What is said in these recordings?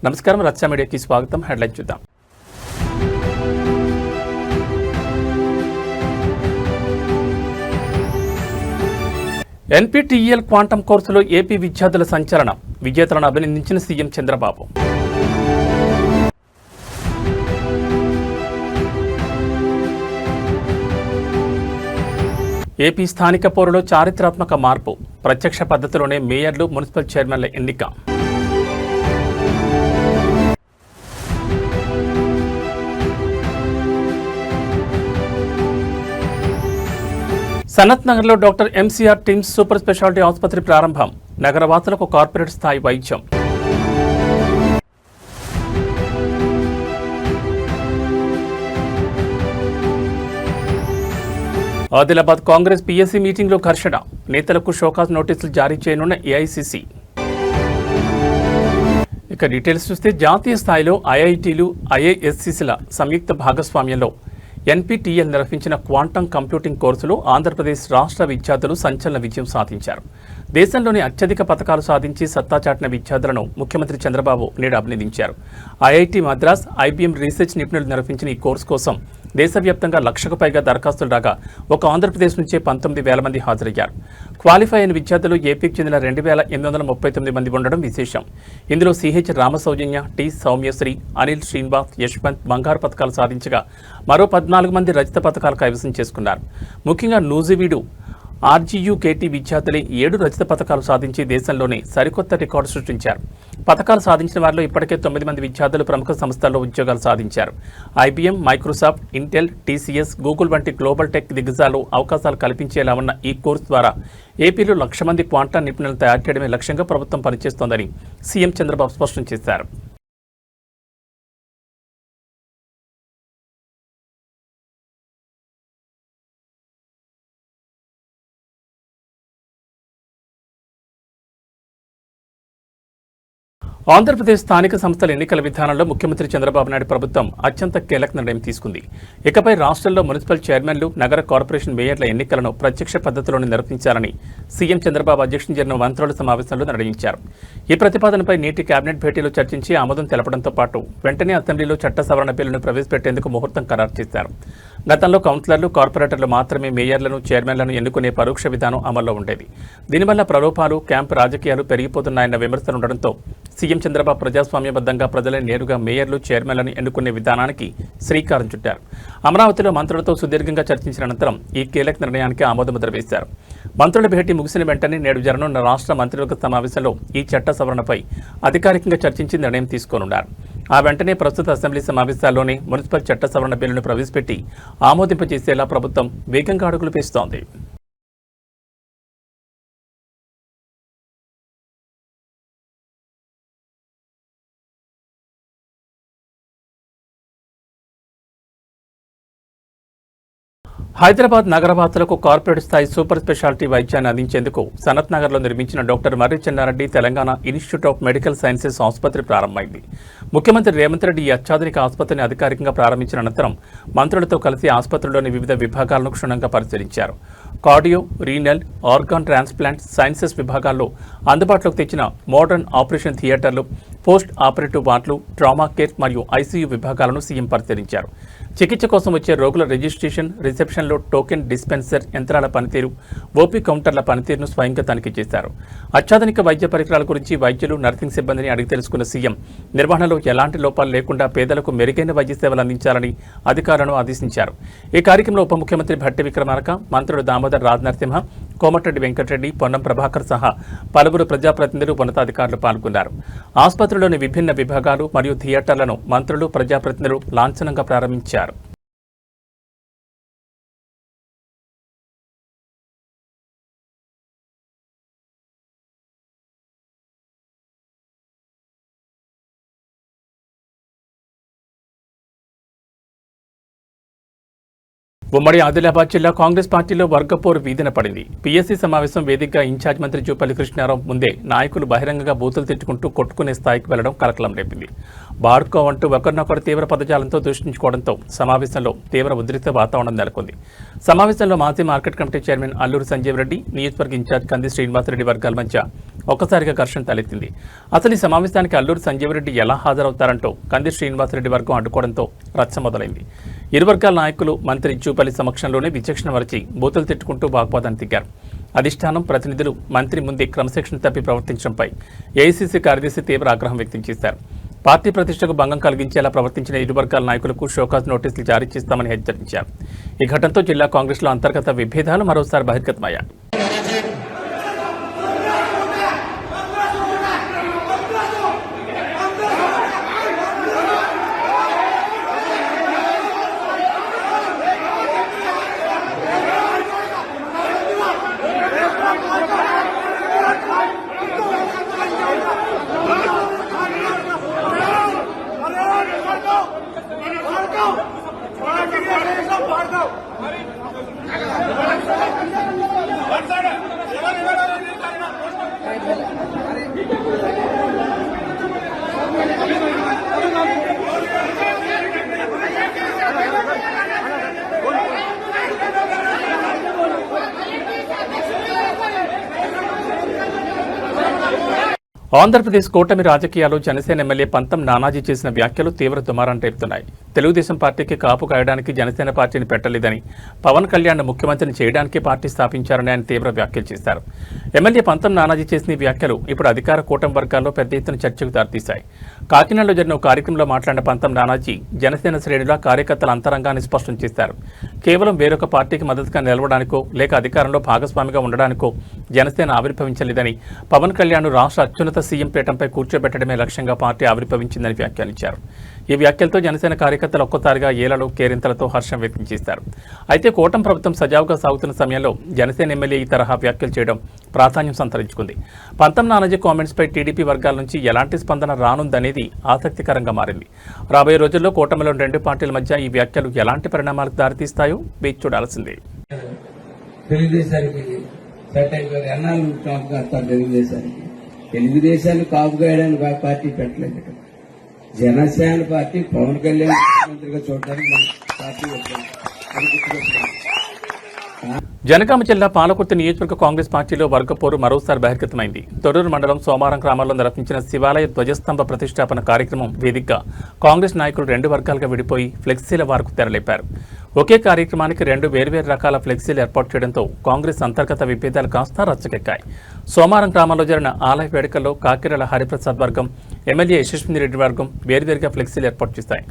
నమస్కారం రచ్చ మీడియాకి స్వాగతం. హెడ్లైన్ చూద్దాం. ఎన్పీటీఈఎల్ క్వాంటమ్ కోర్సులో ఏపీ విద్యార్థుల సంచలనం. విజేతలను అభినందించిన సీఎం చంద్రబాబు. ఏపీ స్థానిక పౌరులో చారిత్రాత్మక మార్పు. ప్రత్యక్ష పద్ధతిలోనే మేయర్లు, మున్సిపల్ చైర్మన్ల ఎన్నిక. సనత్ నగర్లో doctor MCR TIMS super speciality ఆసుపత్రి ప్రారంభం. నగరవాసులకు కార్పొరేట్ స్థాయి వైద్యం. ఆదిలాబాద్ కాంగ్రెస్ పీఎస్సీ మీటింగ్లో ఘర్షణ. నేతలకు షోకాజ్ నోటీసులు జారీ చేయనున్న ఏఐసీసీ. ఇక డీటెయిల్స్ చూస్తే జాతీయ స్థాయిలో ఐఐటీలు, ఐఐఎస్సీల సంయుక్త భాగస్వామ్యంలో ఎన్పీటీఎల్ నిర్వహించిన క్వాంటమ్ కంప్యూటింగ్ కోర్సులో ఆంధ్రప్రదేశ్ రాష్ట్ర విద్యార్థులు సంచలన విజయం సాధించారు. దేశంలోని అత్యధిక పథకాలు సాధించి సత్తా చాటిన విద్యార్థులను ముఖ్యమంత్రి చంద్రబాబు నేడు అభినందించారు. ఐఐటీ మద్రాస్, ఐబీఎం రీసెర్చ్ నిపుణులు నిర్వహించిన ఈ కోర్సు కోసం దేశవ్యాప్తంగా 1,00,000కు పైగా దరఖాస్తులు రాగా ఒక ఆంధ్రప్రదేశ్ నుంచే 19,000 మంది హాజరయ్యారు. క్వాలిఫై అయిన విద్యార్థులు ఏపీకి చెందిన 2,839 మంది ఉండడం విశేషం. ఇందులో సిహెచ్ రామసౌజన్య, టి సౌమ్యశ్రీ, అనిల్ శ్రీనివాస్, యశ్వంత్ బంగారు పథకాలు సాధించగా మరో 14 మంది రజత పథకాలు కైవసం చేసుకున్నారు. ముఖ్యంగా నూజివీడు ఆర్జీయూకేటీ విద్యార్థులే 7 రజత పథకాలు సాధించి దేశంలోనే సరికొత్త రికార్డు సృష్టించారు. పథకాలు సాధించిన వారిలో ఇప్పటికే 9 మంది విద్యార్థులు ప్రముఖ సంస్థల్లో ఉద్యోగాలు సాధించారు. IBM, Microsoft, Intel, TCS, Google వంటి గ్లోబల్ టెక్ దిగ్గజాలు అవకాశాలు కల్పించేలా ఉన్న ఈ కోర్సు ద్వారా ఏపీలో 1,00,000 మంది క్వాంటమ్ నిపుణులను తయారు చేయడమే లక్ష్యంగా ప్రభుత్వం పనిచేస్తోందని సీఎం చంద్రబాబు స్పష్టం చేశారు. ఆంధ్రప్రదేశ్ స్థానిక సంస్థల ఎన్నికల విధానంలో ముఖ్యమంత్రి చంద్రబాబు నాయుడు ప్రభుత్వం అత్యంత కీలక నిర్ణయం తీసుకుంది. ఇకపై రాష్ట్రంలో మున్సిపల్ చైర్మన్లు, నగర కార్పొరేషన్ మేయర్ల ఎన్నికలను ప్రత్యక్ష పద్ధతిలోనే నిర్వహించాలని సీఎం చంద్రబాబు అధ్యక్షతన జరిగిన మంత్రుల సమావేశంలో నిర్ణయించారు. ఈ ప్రతిపాదనపై నేటి కేబినెట్ భేటీలో చర్చించి ఆమోదం తెలపడంతో పాటు వెంటనే అసెంబ్లీలో చట్ట సవరణ బిల్లును ప్రవేశపెట్టేందుకు ముహూర్తం ఖరారు చేశారు. గతంలో కౌన్సిలర్లు, కార్పొరేటర్లు మాత్రమే మేయర్లను, చైర్మన్లను ఎన్నుకునే పరోక్ష విధానం అమల్లో ఉండేది. దీనివల్ల ప్రలోభాలు, క్యాంపు రాజకీయాలు పెరిగిపోతున్నాయన్న విమర్శలుండడంతో సీఎం చంద్రబాబు ప్రజాస్వామ్యబద్ధంగా ప్రజలే నేరుగా మేయర్లు, చైర్మన్లను ఎన్నుకునే విధానానికి శ్రీకారం చుట్టారు. అమరావతిలో మంత్రులతో సుదీర్ఘంగా చర్చించిన అనంతరం ఈ కీలక నిర్ణయానికి ఆమోదముద్ర వేశారు. మంత్రుల భేటీ ముగిసిన వెంటనే నేడు జరగనున్న రాష్ట్ర మంత్రివర్గ సమావేశంలో ఈ చట్ట సవరణపై అధికారికంగా చర్చించి నిర్ణయం తీసుకోనున్నారు. ఆ వెంటనే ప్రస్తుత అసెంబ్లీ సమావేశాల్లోనే మున్సిపల్ చట్ట సవరణ బిల్లును ప్రవేశపెట్టి ఆమోదింపజేసేలా ప్రభుత్వం వేగంగా అడుగులు వేస్తోంది. హైదరాబాద్ నగరవాసులకు కార్పొరేట్ స్థాయి సూపర్ స్పెషాలిటీ వైద్యాన్ని అందించేందుకు సనత్ నగర్లో నిర్మించిన doctor Marri Chennareddy Telangana institute of medical sciences ఆసుపత్రి ప్రారంభమైంది. ముఖ్యమంత్రి రేవంత్ రెడ్డి ఈ అత్యాధునిక ఆసుపత్రిని అధికారికంగా ప్రారంభించిన అనంతరం మంత్రులతో కలిసి ఆసుపత్రిలోని వివిధ విభాగాలను క్షుణ్ణంగా పరిశీలించారు. Cardio, renal, organ transplant, sciences విభాగాల్లో అందుబాటులోకి తెచ్చిన మోడర్న్ ఆపరేషన్ థియేటర్లు, పోస్ట్ ఆపరేటివ్ వార్డులు, ట్రామా కేర్ మరియు ఐసీయూ విభాగాలను సీఎం పరిశీలించారు. చికిత్స కోసం వచ్చే రోగుల రిజిస్ట్రేషన్, రిసెప్షన్లో టోకెన్ డిస్పెన్సర్ యంత్రాల పనితీరు, ఓపీ కౌంటర్ల పనితీరును స్వయంగా తనిఖీ చేశారు. అత్యాధునిక వైద్య పరికరాల గురించి వైద్యులు, నర్సింగ్ సిబ్బందిని అడిగి తెలుసుకున్న సీఎం నిర్వహణలో ఎలాంటి లోపాలు లేకుండా పేదలకు మెరుగైన వైద్య సేవలు అందించాలని అధికారులను ఆదేశించారు. ఈ కార్యక్రమంలో ఉప ముఖ్యమంత్రి భట్టి విక్రమార్క, మంత్రులు దామోదర్ రాజనరసింహ, కోమటిరెడ్డి వెంకటరెడ్డి, పొన్నం ప్రభాకర్ సహా పలువురు ప్రజాప్రతినిధులు, ఉన్నతాధికారులు పాల్గొన్నారు. ఆసుపత్రిలోని విభిన్న విభాగాలు మరియు థియేటర్లను మంత్రులు, ప్రజాప్రతినిధులు లాంఛనంగా ప్రారంభించారు. ఉమ్మడి ఆదిలాబాద్ జిల్లా కాంగ్రెస్ పార్టీలో వర్గపోరు వీధిన పడింది. పీఎస్సీ సమావేశం వేదికగా ఇన్ఛార్జ్ మంత్రి జూపల్లి కృష్ణారావు ముందే నాయకులు బహిరంగంగా బూతులు తిట్టుకుంటూ కొట్టుకునే స్థాయికి వెళ్లడం కలకలం రేపింది. బాడుకో అంటూ ఒకరినొకరు తీవ్ర పదజాలంతో దూషించుకోవడంతో సమావేశంలో తీవ్ర ఉద్రిక్త వాతావరణం నెలకొంది. సమావేశంలో మాజీ market committee chairman Alluri Sanjeev Reddy, నియోజకవర్గ ఇన్ఛార్జ్ కంది శ్రీనివాసరెడ్డి వర్గాల మధ్య ఒక్కసారిగా ఘర్షణ తలెత్తింది. అసలు ఈ సమావేశానికి అల్లూరి సంజీవ్ రెడ్డి ఎలా హాజరవుతారంటూ కంది శ్రీనివాసరెడ్డి వర్గం అడ్డుకోవడంతో రచ్చ మొదలైంది. ఇరు వర్గాల నాయకులు మంత్రి జూపల్లి సమక్షంలోనే విచక్షణ వరచి బూతులు తిట్టుకుంటూ వాగ్వాదాన్ని దిగారు. అధిష్టానం ప్రతినిధులు మంత్రి ముందే క్రమశిక్షణ తప్పి ప్రవర్తించడంపై ఏఐసీసీ కార్యదర్శి తీవ్ర ఆగ్రహం వ్యక్తం చేశారు. పార్టీ ప్రతిష్టకు భంగం కలిగించేలా ప్రవర్తించిన ఇరు వర్గాల నాయకులకు షోకాజ్ నోటీసులు జారీ చేస్తామని హెచ్చరించారు. ఈ ఘటనతో జిల్లా కాంగ్రెస్లో అంతర్గత విభేదాలు మరోసారి బహిర్గతమయ్యాయి. ఆంధ్రప్రదేశ్ కూటమి రాజకీయాల్లో జనసేన ఎమ్మెల్యే పంతం నానాజీ చేసిన వ్యాఖ్యలు తీవ్ర దుమారం రేపుతున్నాయి. తెలుగుదేశం పార్టీకి కాపు కాయడానికి జనసేన పార్టీని పెట్టలేదని, పవన్ కళ్యాణ్ ముఖ్యమంత్రిని చేయడానికి పార్టీ స్థాపించారని ఆయన తీవ్ర వ్యాఖ్యలు చేశారు. ఎమ్మెల్యే పంతం నానాజీ చేసిన ఈ వ్యాఖ్యలు ఇప్పుడు అధికార కూటమి వర్గాల్లో పెద్ద ఎత్తున చర్చకు దారితీశాయి. కాకినాడలో జరిగిన కార్యక్రమంలో మాట్లాడిన పంతం నానాజీ జనసేన శ్రేణుల కార్యకర్తల అంతరంగాన్ని స్పష్టం చేశారు. కేవలం వేరొక పార్టీకి మద్దతుగా నిలవడానికో లేక అధికారంలో భాగస్వామిగా ఉండడానికో జనసేన ఆవిర్భవించలేదని, పవన్ కళ్యాణ్ రాష్ట్ర అత్యున్నత సీఎం పీఠంపై కూర్చోబెట్టడమే లక్ష్యంగా పార్టీ ఆవిర్భవించిందని వ్యాఖ్యానించారు. ఈ వ్యాఖ్యలతో జనసేన కార్యకర్తలు ఒక్కసారిగా ఏలలు కేరింతలతో హర్షం వ్యక్తం చేశారు. అయితే కూటమి ప్రభుత్వం సజావుగా సాగుతున్న సమయంలో జనసేన ఎమ్మెల్యే ఈ తరహా వ్యాఖ్యలు చేయడం ప్రాధాన్యం సంతరించుకుంది. పంతం నానాజీ కామెంట్స్పై టీడీపీ వర్గాల నుంచి ఎలాంటి స్పందన రానుందనేది ఆసక్తికరంగా మారింది. రాబోయే రోజుల్లో కూటమిలోని రెండు పార్టీల మధ్య ఈ వ్యాఖ్యలు ఎలాంటి పరిణామాలకు దారితీస్తాయో వేచి చూడాల్సిందే. తెలుగుదేశాన్ని కాపు కాయడానికి పార్టీ పెట్టలేదు. జనసేన పార్టీ పవన్ కళ్యాణ్ ముఖ్యమంత్రిగా చూడడానికి మన పార్టీ వచ్చింది. జనగామ జిల్లా పాలకుర్తి నియోజకవర్గ కాంగ్రెస్ పార్టీలో వర్గపోరు మరోసారి బహిర్గతమైంది. తొర్రూరు మండలం సోమారం గ్రామాల్లో నిర్వహించిన శివాలయ ధ్వజస్తంభ ప్రతిష్టాపన కార్యక్రమం వేదికగా కాంగ్రెస్ నాయకులు రెండు వర్గాలుగా విడిపోయి ఫ్లెక్సీల వారకు తెరలేపారు. ఒకే కార్యక్రమానికి రెండు వేర్వేరు రకాల ఫ్లెక్సీలు ఏర్పాటు చేయడంతో కాంగ్రెస్ అంతర్గత విభేదాలు కాస్త రచ్చకెక్కాయి. సోమారం గ్రామంలో జరిగిన ఆలయ వేడుకల్లో కాకిరాల హరిప్రసాద్ వర్గం, ఎమ్మెల్యే యశస్విని రెడ్డి వర్గం వేర్వేరుగా ఫ్లెక్సీలు ఏర్పాటు చేశాయి.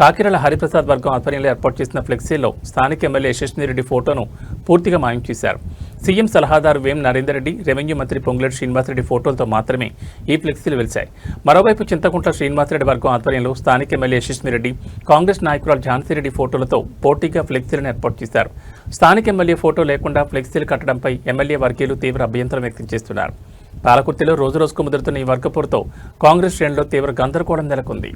కాకిరాల హరిప్రసాద్ వర్గం ఆధ్వర్యంలో ఏర్పాటు చేసిన ఫ్లెక్సీల్లో స్థానిక ఎమ్మెల్యే యశస్విని రెడ్డి ఫోటోను పూర్తిగా మాయం చేశారు. సీఎం సలహాదారు వేం నరేందర్ రెడ్డి, రెవెన్యూ మంత్రి పొంగులేటి శ్రీనివాసరెడ్డి ఫోటోలతో మాత్రమే ఈ ఫ్లెక్సీలు వెలిశాయి. మరోవైపు చింతకుంట్ల శ్రీనివాసరెడ్డి వర్గం ఆధ్వర్యంలో స్థానిక ఎమ్మెల్యే యశస్విని రెడ్డి, కాంగ్రెస్ నాయకురాలు ఝాన్సీరెడ్డి ఫోటోలతో పోటీగా ఫ్లెక్సీలను ఏర్పాటు చేశారు. స్థానిక ఎమ్మెల్యే ఫోటో లేకుండా ఫ్లెక్సీలు కట్టడంపై ఎమ్మెల్యే వర్గీయులు తీవ్ర అభ్యంతరం వ్యక్తం చేస్తున్నారు. పాలకుర్తిలో రోజురోజుకు ముదురుతున్న ఈ వర్గపోరుతో కాంగ్రెస్ శ్రేణుల్లో తీవ్ర గందరగోళం నెలకొంది.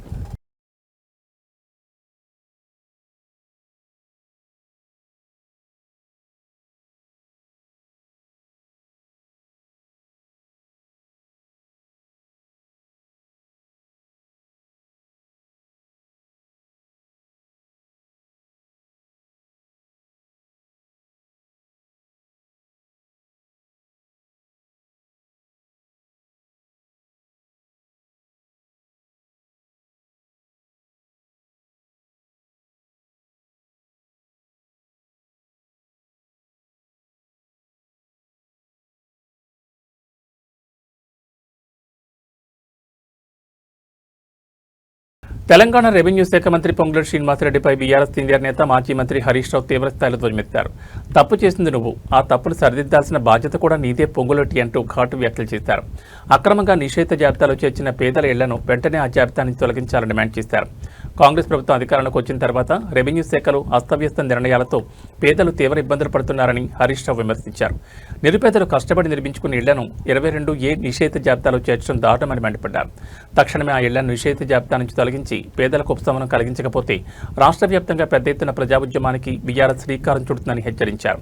తెలంగాణ రెవెన్యూ శాఖ మంత్రి పొంగులేటి శ్రీనివాసరెడ్డిపై బీఆర్ఎస్ సీనియర్ నేత మాజీ మంత్రి హరీష్ రావు తీవ్రస్థాయిలో ధ్వజమెత్తారు. తప్పు చేసింది నువ్వు, ఆ తప్పును సరిదిద్దాల్సిన బాధ్యత కూడా నీదే పొంగులేటి అంటూ ఘాటు వ్యాఖ్యలు చేశారు. అక్రమంగా నిషేధ జాబితాలో చేర్చిన పేదల ఇళ్లను వెంటనే ఆ జాబితా నుంచి తొలగించాలని డిమాండ్ చేశారు. కాంగ్రెస్ ప్రభుత్వం అధికారంలోకి వచ్చిన తర్వాత రెవెన్యూ శాఖలో అస్తవ్యస్త నిర్ణయాలతో పేదలు తీవ్ర ఇబ్బందులు పడుతున్నారని హరీష్ రావు విమర్శించారు. నిరుపేదలు కష్టపడి నిర్మించుకున్న ఇళ్లను 22A నిషేధ జాబితాలో చేర్చడం దారుణమని మండిపడ్డారు. తక్షణమే ఆ ఇళ్లను నిషేధ జాబితా నుంచి తొలగించి పేదలకు ఉపశమనం కలిగించకపోతే రాష్ట్ర వ్యాప్తంగా పెద్ద ఎత్తున ప్రజా ఉద్యమానికి బీఆర్ఎస్ శ్రీకారం చుడుతుందని హెచ్చరించారు.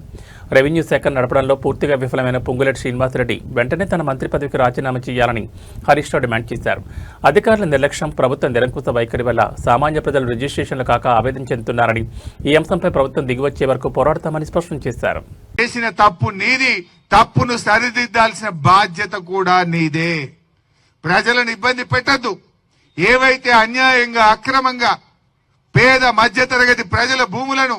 రెవెన్యూ శాఖ నడపడంలో పూర్తిగా విఫలమైన పొంగులేటి శ్రీనివాసరెడ్డి వెంటనే తన మంత్రి పదవికి రాజీనామా చేయాలని హరీష్ రావు డిమాండ్ చేశారు. అధికారుల నిర్లక్ష్యం, ప్రభుత్వం నిరంకుశ వైఖరి వల్ల సామాన్య ప్రజలు రిజిస్ట్రేషన్లు కాక ఆవేదన చెందుతున్నారని, ఈ అంశంపై ప్రభుత్వం దిగివచ్చే వరకు పోరాడతామని స్పష్టం చేశారు. చేసిన తప్పు నీది, తప్పును సరిదిద్దాల్సిన బాధ్యత కూడా నీదే. ప్రజలను ఇబ్బంది పెట్టద్దు. ఏవైతే అన్యాయంగా అక్రమంగా పేద మధ్యతరగతి ప్రజల భూములను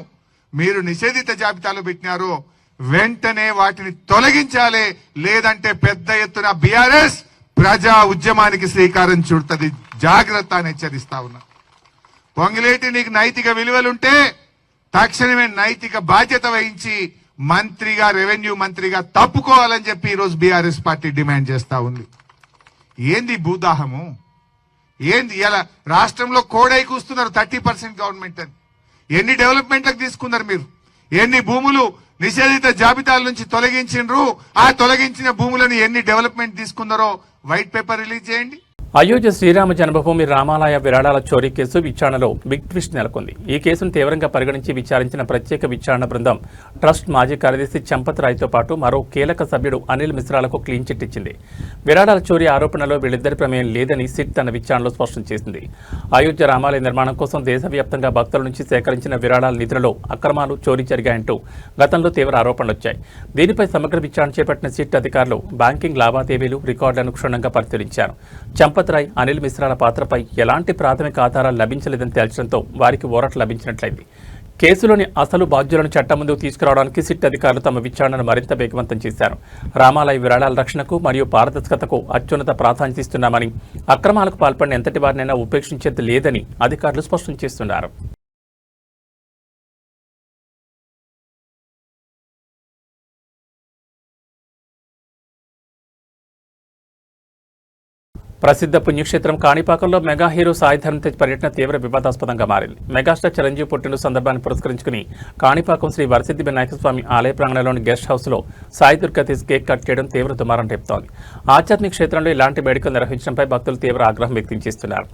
మీరు నిషేధిత జాబితాలో పెట్టినారో వెంటనే వాటిని తొలగించాలి. లేదంటే పెద్ద ఎత్తున బీఆర్ఎస్ ప్రజా ఉద్యమానికి శ్రీకారం చుడుతుంది. జాగ్రత్త అని హెచ్చరిస్తా ఉన్నా. పొంగిలేటి నీకు నైతిక విలువలుంటే తక్షణమే నైతిక బాధ్యత వహించి మంత్రిగా, రెవెన్యూ మంత్రిగా తప్పుకోవాలని చెప్పి ఈరోజు బీఆర్ఎస్ పార్టీ డిమాండ్ చేస్తా ఉంది. ఏంది భూదాహము? ఏంది ఇలా రాష్ట్రంలో కోడై కూస్తున్నారు 30% గవర్నమెంట్ అని. ఎన్ని డెవలప్మెంట్లకు తీసుకున్నారు మీరు? ఎన్ని భూములు నిషేధిత జాబితాల నుంచి తొలగించిండ్రు? ఆ తొలగించిన భూములను ఎన్ని డెవలప్మెంట్ తీసుకున్నారో వైట్ పేపర్ రిలీజ్ చేయండి. అయోధ్య శ్రీరామ జన్మభూమి రామాలయ విరాళాల చోరీ కేసు విచారణలో బిగ్ ట్విస్ట్ నెలకొంది. ఈ కేసును తీవ్రంగా పరిగణించి విచారించిన ప్రత్యేక విచారణ బృందం ట్రస్ట్ మాజీ కార్యదర్శి చంపత్ రాయ్తో పాటు మరో కీలక సభ్యుడు అనిల్ మిశ్రాలకు క్లీన్ చిట్ ఇచ్చింది. విరాళాల చోరీ ఆరోపణలో వీళ్ళిద్దరి ప్రమేయం లేదని సిట్ తన విచారణలో స్పష్టం చేసింది. అయోధ్య రామాలయ నిర్మాణం కోసం దేశవ్యాప్తంగా భక్తుల నుంచి సేకరించిన విరాళాల నిధులలో అక్రమాలు, చోరీ జరిగాయంటూ గతంలో తీవ్ర ఆరోపణలు వచ్చాయి. దీనిపై సమగ్ర విచారణ చేపట్టిన సిట్ అధికారులు బ్యాంకింగ్ లావాదేవీలు, రికార్డులను క్షుణ్ణంగా పరిశీలించారు. చంపత్ రాయ్, అనిల్ మిశ్రాల పాత్రపై ఎలాంటి ప్రాథమిక ఆధారాలు లభించలేదని తేల్చడంతో వారికి ఊరట లభించినట్లయింది. కేసులోని అసలు బాధ్యులను చట్టం ముందుకు తీసుకురావడానికి సిట్ అధికారులు తమ విచారణను మరింత వేగవంతం చేశారు. రామాలయ విరాళాల రక్షణకు మరియు పారదర్శకతకు అత్యున్నత ప్రాధాన్యత ఇస్తున్నామని, అక్రమాలకు పాల్పడిన ఎంతటి వారినైనా ఉపేక్షించేది లేదని అధికారులు స్పష్టం చేస్తున్నారు. ప్రసిద్ధ పుణ్యక్షేత్రం కాణిపాకంలో మెగా హీరో సాయి ధరమ్ తేజ్ పర్యటన తీవ్ర వివాదాస్పదంగా మారింది. మెగాస్టార్ చిరంజీవి పుట్టినరోజు సందర్భాన్ని పురస్కరించుకుని కాణిపాకం శ్రీ వరసిద్ధి వినాయక స్వామి ఆలయ ప్రాంగణంలోని గెస్ట్ హౌస్లో సాయి దుర్గా తేజ్ కేక్ కట్ చేయడం తీవ్ర దుమారం రేపుతోంది. ఆధ్యాత్మిక క్షేత్రంలో ఇలాంటి వేడుకలు నిర్వహించడంపై భక్తులు తీవ్ర ఆగ్రహం వ్యక్తం చేస్తున్నారు.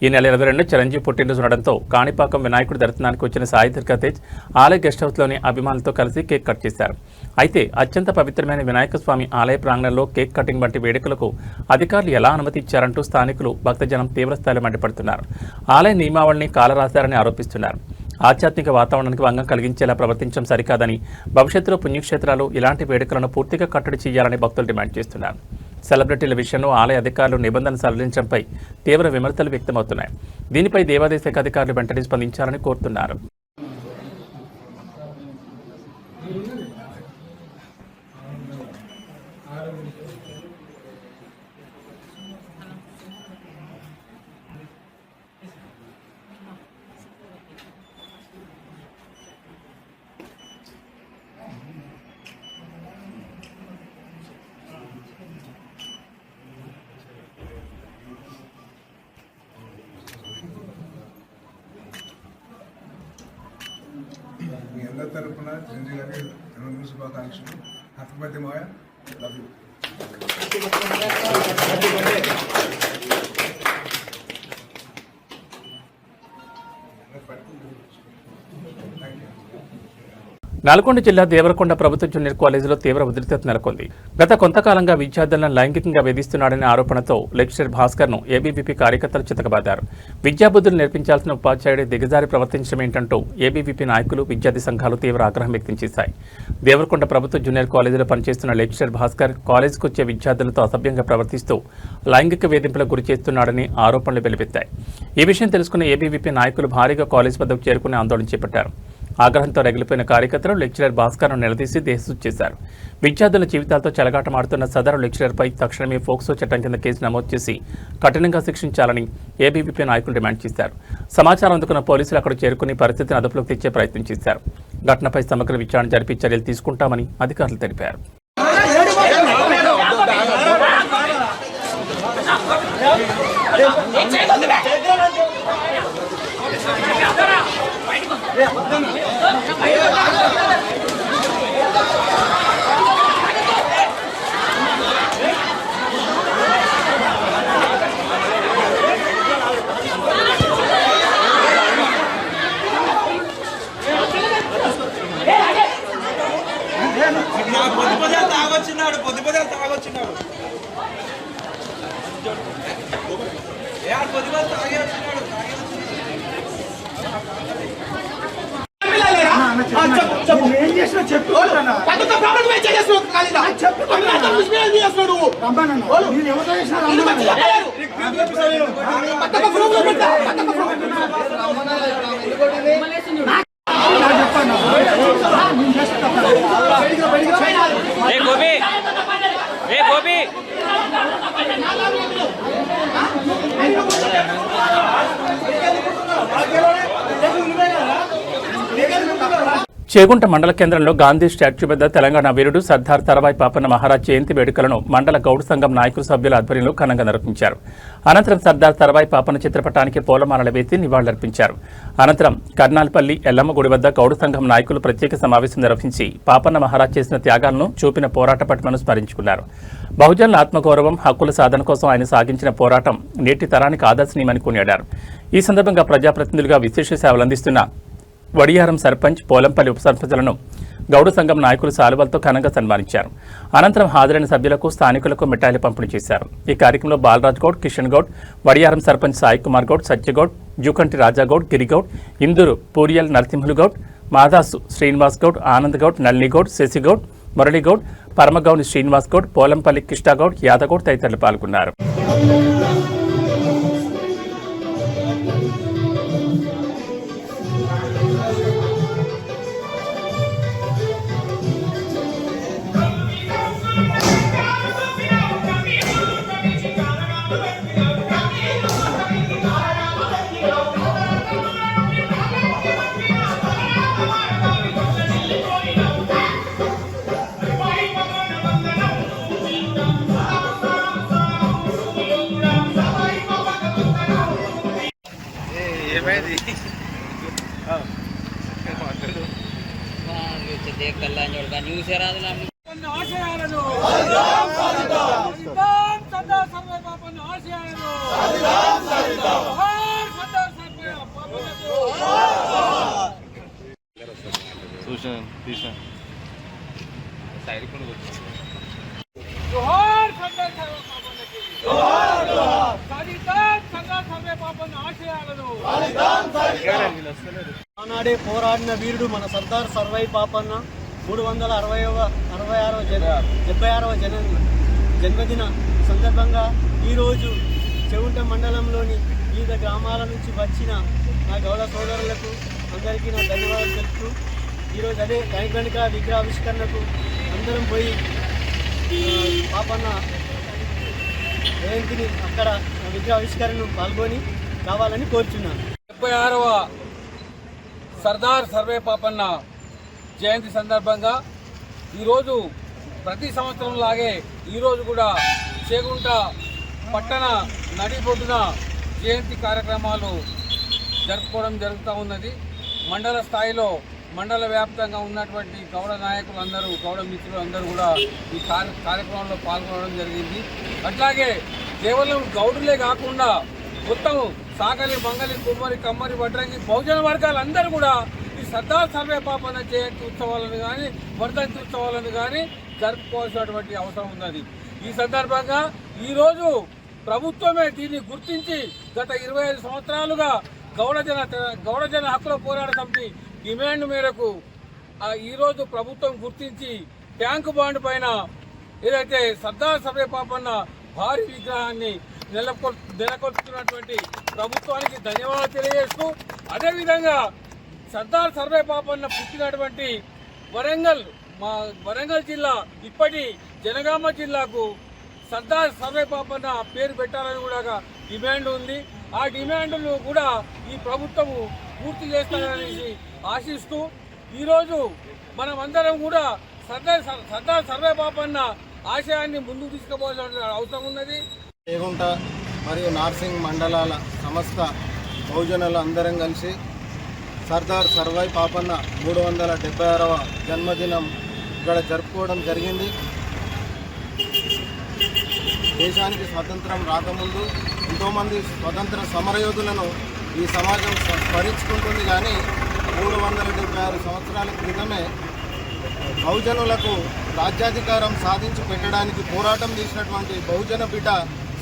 ఈ నెల 22 చిరంజీవి పుట్టినరోజు ఉండడంతో కాణిపాకం వినాయకుడి దర్శనానికి వచ్చిన సాయి దుర్గా తేజ్ ఆలయ గెస్ట్ హౌస్లోని అభిమానులతో కలిసి కేక్ కట్ చేశారు. అయితే అత్యంత పవిత్రమైన వినాయక స్వామి ఆలయ ప్రాంగణంలో కేక్ కటింగ్ వంటి వేడుకలకు అధికారులు ఎలా అనుమతి ఇచ్చారంటూ స్థానికులు, భక్తజనం తీవ్రస్థాయిలో మండిపడుతున్నారు. ఆలయ నియమావళిని కాలరాశారని ఆరోపిస్తున్నారు. ఆధ్యాత్మిక వాతావరణానికి భంగం కలిగించేలా ప్రవర్తించడం సరికాదని, భవిష్యత్తులో పుణ్యక్షేత్రాలు ఇలాంటి వేడుకలను పూర్తిగా కట్టడి చేయాలని భక్తులు డిమాండ్ చేస్తున్నారు. సెలబ్రిటీల విషయంలో ఆలయ అధికారులు నిబంధనలు సడలించడంపై తీవ్ర విమర్శలు వ్యక్తమవుతున్నాయి. దీనిపై దేవాదాయ శాఖ అధికారులు వెంటనే స్పందించాలని కోరుతున్నారు. మీ అందరి తరఫున చిరంజీవి గారికి జన్మదిన శుభాకాంక్షలు. హ్యాపీ బర్త్డే మావయ్య, లవ్ యూ. నల్గొండ జిల్లా దేవరకొండ ప్రభుత్వ జూనియర్ కాలేజీలో తీవ్ర ఉద్రిక్తత నెలకొంది. గత కొంతకాలంగా విద్యార్థులను లైంగికంగా వేధిస్తున్నాడనే ఆరోపణతో లెక్చరర్ భాస్కర్ను ఏబీవీపీ కార్యకర్తలు చితకబాదారు. విద్యాబుద్ధులు నేర్పించాల్సిన ఉపాధ్యాయుడే దిగజారి ప్రవర్తించడం ఏంటంటూ ఏబీవీపీ నాయకులు, విద్యార్థి సంఘాలు తీవ్ర ఆగ్రహం వ్యక్తం చేశాయి. దేవరకొండ ప్రభుత్వ జూనియర్ కాలేజీలో పనిచేస్తున్న లెక్చరర్ భాస్కర్ కాలేజీకి వచ్చే విద్యార్థులతో అసభ్యంగా ప్రవర్తిస్తూ లైంగిక వేధింపులకు గురి చేస్తున్నాడని ఆరోపణలు వెలువెత్తాయి. ఈ విషయం తెలుసుకున్న ఏబీవీపీ నాయకులు భారీగా కాలేజ్ వద్దకు చేరుకుని ఆందోళన చేపట్టారు. ఆగ్రహంతో రగిలిపోయిన కార్యకర్తలు లెక్చరర్ భాస్కర్ను నిలదీసి దేశశుద్ధి చేశారు. విద్యార్థుల జీవితాలతో చెలగాటమాడుతున్న సదరు లెక్చరర్పై తక్షణమే ఫోక్సో చట్టం కింద కేసు నమోదు చేసి కఠినంగా శిక్షించాలని ఏబీవీపీ నాయకులు డిమాండ్ చేశారు. సమాచారం అందుకున్న పోలీసులు అక్కడ చేరుకుని పరిస్థితిని అదుపులోకి తెచ్చే ప్రయత్నం చేశారు. ఘటనపై సమగ్ర విచారణ జరిపి చర్యలు తీసుకుంటామని అధికారులు తెలిపారు. ఏం చేసినా చెప్పు నేను ఎవరితో చేగుంట మండల కేంద్రంలో గాంధీ స్టాచ్యూ వద్ద తెలంగాణ వీరుడు సర్దార్ తరవాయి పాపన్న మహారాజ్ జయంతి వేడుకలను మండల గౌడ్ సంఘం నాయకుల సభ్యుల ఆధ్వర్యంలో ఘనంగా నిర్వహించారు. అనంతరం సర్దార్ తరవాయి పాపన్న చిత్రపటానికి పూలమాలలు వేసి నివాళులర్పించారు. అనంతరం కర్నాల్పల్లి ఎల్లమ్మ గుడి వద్ద గౌడ్ సంఘం నాయకులు ప్రత్యేక సమావేశం నిర్వహించి పాపన్న మహారాజ్ చేసిన త్యాగాలను చూపిన పోరాట పటిమను స్మరించుకున్నారు. బహుజనుల ఆత్మగౌరవం, హక్కుల సాధన కోసం ఆయన సాగించిన పోరాటం నేటి తరానికి ఆదర్శనీయమని కొనియాడారు. ఈ సందర్భంగా ప్రజాప్రతినిధులుగా విశేష సేవలు అందిస్తున్న వడియారం సర్పంచ్, పోలంపల్లి ఉప సర్పంచులను గౌడ సంఘం నాయకులు సాలువలతో ఘనంగా సన్మానించారు. అనంతరం హాజరైన సభ్యులకు, స్థానికులకు మిఠాయిలు పంపిణీ చేశారు. ఈ కార్యక్రమంలో బాలరాజ్ గౌడ్, కిషన్ గౌడ్, వడియారం సర్పంచ్ సాయి కుమార్ గౌడ్, సత్యగౌడ్, జూకంటి రాజాగౌడ్, గిరిగౌడ్, ఇందూరు పూరియల్ నరసింహులు గౌడ్, మాదాసు శ్రీనివాస్ గౌడ్, ఆనంద్ గౌడ్, నళినిగౌడ్, శశిగౌడ్, మురళీగౌడ్, పరమగౌని శ్రీనివాస్ గౌడ్, పోలంపల్లి కృష్ణగౌడ్, యాదగౌడ్ తదితరులు పాల్గొన్నారు. ఆనాడే పోరాడిన వీరుడు మన సర్దార్ సర్వాయి పాపన్న 376వ జన్మదిన సందర్భంగా ఈరోజు చెవుంట మండలంలోని వివిధ గ్రామాల నుంచి వచ్చిన నా గౌడ సోదరులకు అందరికీ నా ధన్యవాదాలు తెలుపుతూ ఈరోజు అదే వైజ్ఞానిక విగ్రహావిష్కరణకు అందరం పోయి పాపన్న జయంతిని అక్కడ విగ్రహావిష్కరణను పాల్గొని కావాలని కోరుచున్నాను. 76వ సర్దార్ సర్వాయి పాపన్న జయంతి సందర్భంగా ఈరోజు ప్రతి సంవత్సరం లాగే ఈరోజు కూడా చేగుంట పట్టణ నడిబొడ్డున జయంతి కార్యక్రమాలు జరుపుకోవడం జరుగుతూ ఉన్నది. మండల స్థాయిలో మండల వ్యాప్తంగా ఉన్నటువంటి గౌడ నాయకులందరూ, గౌడ మిత్రులు అందరూ కూడా ఈ కార్యక్రమంలో పాల్గొనడం జరిగింది. అట్లాగే కేవలం గౌడులే కాకుండా మొత్తం సాగలి, మంగలి, కుమ్మరి, కమ్మరి, వడ్రంగి బహుజన వర్గాలందరూ కూడా ఈ సర్దార్ సర్వాయి పాపన్న జయంతి ఉత్సవాలను కానీ, వర్ధంతి ఉత్సవాలను కానీ జరుపుకోవాల్సినటువంటి అవసరం ఉన్నది. ఈ సందర్భంగా ఈరోజు ప్రభుత్వమే దీన్ని గుర్తించి గత 25 సంవత్సరాలుగా గౌడజన హక్కుల పోరాట సమితి డిమాండ్ మేరకు ఈరోజు ప్రభుత్వం గుర్తించి ట్యాంకు బాండ్ పైన ఏదైతే సర్దార్ సర్వాయి పాపన్న భారీ విగ్రహాన్ని నెలకొల్పుతున్నటువంటి ప్రభుత్వానికి ధన్యవాదాలు తెలియజేస్తూ, అదేవిధంగా సర్దార్ సర్వాయి పాపన్న పుట్టినటువంటి వరంగల్ జిల్లా ఇప్పటి జనగామ జిల్లాకు సర్దార్ సర్వాయి పాపన్న పేరు పెట్టాలని కూడా డిమాండ్ ఉంది. ఆ డిమాండ్ను కూడా ఈ ప్రభుత్వము పూర్తి చేస్తారనేసి ఆశిస్తూ ఈరోజు మనమందరం కూడా సర్దార్ సర్వాయి పాపన్న ఆశయాన్ని ముందుకు తీసుకుపోవాల్సిన అవసరం ఉన్నది. చేగుంట మరియు నార్సింగ్ మండలాల సమస్త బహుజనులు అందరం కలిసి సర్దార్ సర్వాయి పాపన్న 376వ జన్మదినం ఇక్కడ జరుపుకోవడం జరిగింది. దేశానికి స్వతంత్రం రాకముందు ఎంతోమంది స్వతంత్ర సమరయోధులను ఈ సమాజం స్మరించుకుంటుంది. కానీ 376 సంవత్సరాల క్రితమే బహుజనులకు రాజ్యాధికారం సాధించి పెట్టడానికి పోరాటం చేసినటువంటి బహుజన బిడ్డ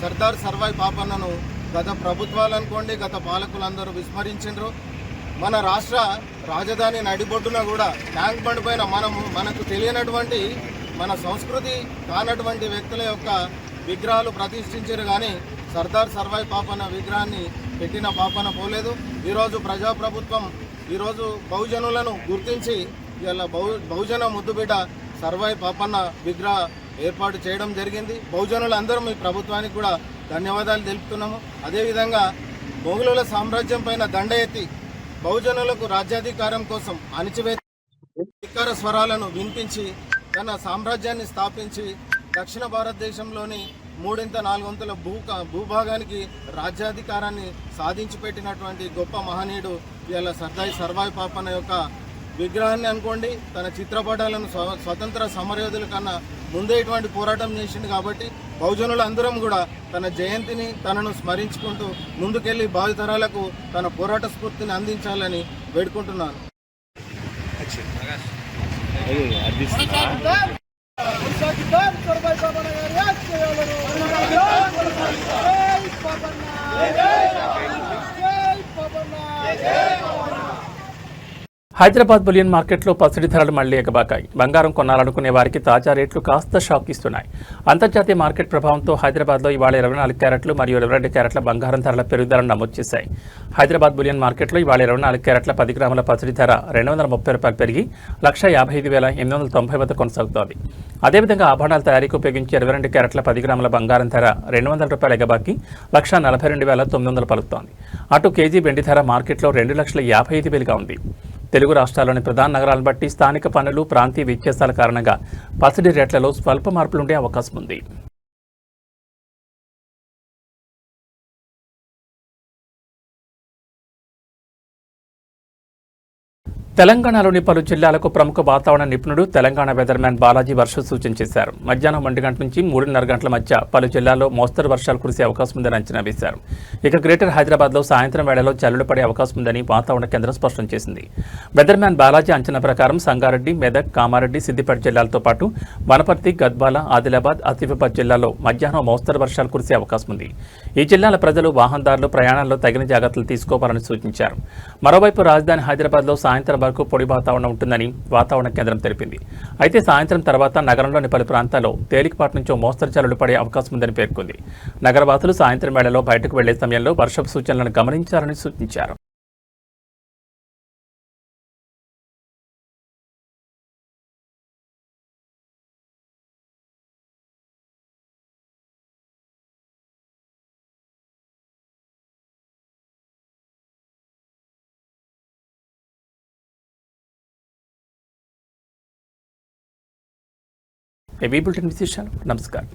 సర్దార్ సర్వాయి పాపన్నను గత ప్రభుత్వాలనుకోండి, గత పాలకులందరూ విస్మరించారు. మన రాష్ట్ర రాజధాని నడిబొడ్డున కూడా ట్యాంక్ బండ్ పైన మనకు తెలియనటువంటి మన సంస్కృతి కానటువంటి వ్యక్తుల యొక్క విగ్రహాలు ప్రతిష్ఠించారు. కానీ సర్దార్ సర్వాయి పాపన్న విగ్రహాన్ని పెట్టిన పాపన పోలేదు. ఈరోజు ప్రజాప్రభుత్వం ఈరోజు బహుజనులను గుర్తించి ఇలా బహుజన ముద్దుబిడ్డ సర్వాయి పాపన్న విగ్రహ ఏర్పాటు చేయడం జరిగింది. బహుజనులందరూ మీ ప్రభుత్వానికి కూడా ధన్యవాదాలు తెలుపుతున్నాము. అదేవిధంగా మొఘలుల సామ్రాజ్యం పైన దండ ఎత్తి బహుజనులకు రాజ్యాధికారం కోసం అణిచివేత ధిక్కార స్వరాలను వినిపించి తన సామ్రాజ్యాన్ని స్థాపించి దక్షిణ భారతదేశంలోని 3/4 భూభాగానికి రాజ్యాధికారాన్ని సాధించి పెట్టినటువంటి గొప్ప మహనీయుడు ఇవాళ సర్దార్ సర్వాయి పాపన్న యొక్క విగ్రహాన్ని అనుకోండి, తన చిత్రపటాలను స్వతంత్ర సమరయోధుల కన్నా ముందే ఇటువంటి పోరాటం చేసింది. కాబట్టి బహుజనులందరం కూడా తన జయంతిని తనను స్మరించుకుంటూ ముందుకెళ్లి భావితరాలకు తన పోరాట స్ఫూర్తిని అందించాలని వేడుకుంటున్నాను. హైదరాబాద్ బులియన్ మార్కెట్లో పసిడి ధరలు మళ్లీ ఎగబాకాయి. బంగారం కొనాలనుకునే వారికి తాజా రేట్లు కాస్త షాక్ ఇస్తున్నాయి. అంతర్జాతీయ మార్కెట్ ప్రభావంతో హైదరాబాద్లో ఇవాళ 24 క్యారెట్లు మరియు 22 క్యారెట్ల బంగారం ధరల పెరుగుదలను నమోదు చేశాయి. హైదరాబాద్ బులియన్ మార్కెట్లో ఇవాళ 24 క్యారెట్ల 10 గ్రాముల పసిడి ధర ₹230 పెరిగి 1,55,890 వద్ద కొనసాగుతోంది. అదేవిధంగా ఆభరణాల తయారీకి ఉపయోగించే 22 క్యారెట్ల 10 గ్రాముల బంగారం ధర ₹200 ఎగబాకి 1,42,900 పలుకుతోంది. అటు కేజీ వెండి ధర మార్కెట్లో 2,55,000గా ఉంది. తెలుగు రాష్ట్రాల్లోని ప్రధాన నగరాలను బట్టి స్థానిక పన్నులు, ప్రాంతీయ వ్యత్యాసాల కారణంగా పసిడి రేట్లలో స్వల్ప మార్పులుండే అవకాశం ఉంది. తెలంగాణలోని పలు జిల్లాలకు ప్రముఖ వాతావరణ నిపుణుడు తెలంగాణ వెదర్మ్యాన్ బాలాజీ వర్ష సూచన చేశారు. మధ్యాహ్నం 1 గంట నుంచి 3:30 గంటల మధ్య పలు జిల్లాల్లో మోస్తరు వర్షాలు కురిసే అవకాశం ఉందని అంచనా వేశారు. ఇక గ్రేటర్ హైదరాబాద్లో సాయంత్రం వేళలో జల్లులు పడే అవకాశం ఉందని వాతావరణ కేంద్రం స్పష్టం చేసింది. వెదర్మ్యాన్ బాలాజీ అంచనా ప్రకారం సంగారెడ్డి, మెదక్, కామారెడ్డి, సిద్దిపేట జిల్లాలతో పాటు వనపర్తి, గద్వాల, ఆదిలాబాద్, ఆసిఫాబాద్ జిల్లాల్లో మధ్యాహ్నం మోస్తరు వర్షాలు కురిసే అవకాశం ఉంది. ఈ జిల్లాల ప్రజలు, వాహనదారులు ప్రయాణాల్లో తగిన జాగ్రత్తలు తీసుకోవాలని సూచించారు. మరోవైపు రాజధాని హైదరాబాద్లో సాయంత్రం వరకు పొడి వాతావరణం ఉంటుందని వాతావరణ కేంద్రం తెలిపింది. అయితే సాయంత్రం తర్వాత నగరంలోని పలు ప్రాంతాల్లో తేలికపాటి నుంచి మోస్తరు జల్లులు పడే అవకాశం ఉందని పేర్కొంది. నగరవాసులు సాయంత్రం వేళలో బయటకు వెళ్లే సమయంలో వర్షపు సూచనలను గమనించాలని సూచించారు. ఏబీ బులెటిన్ విశేషాలు. నమస్కారం.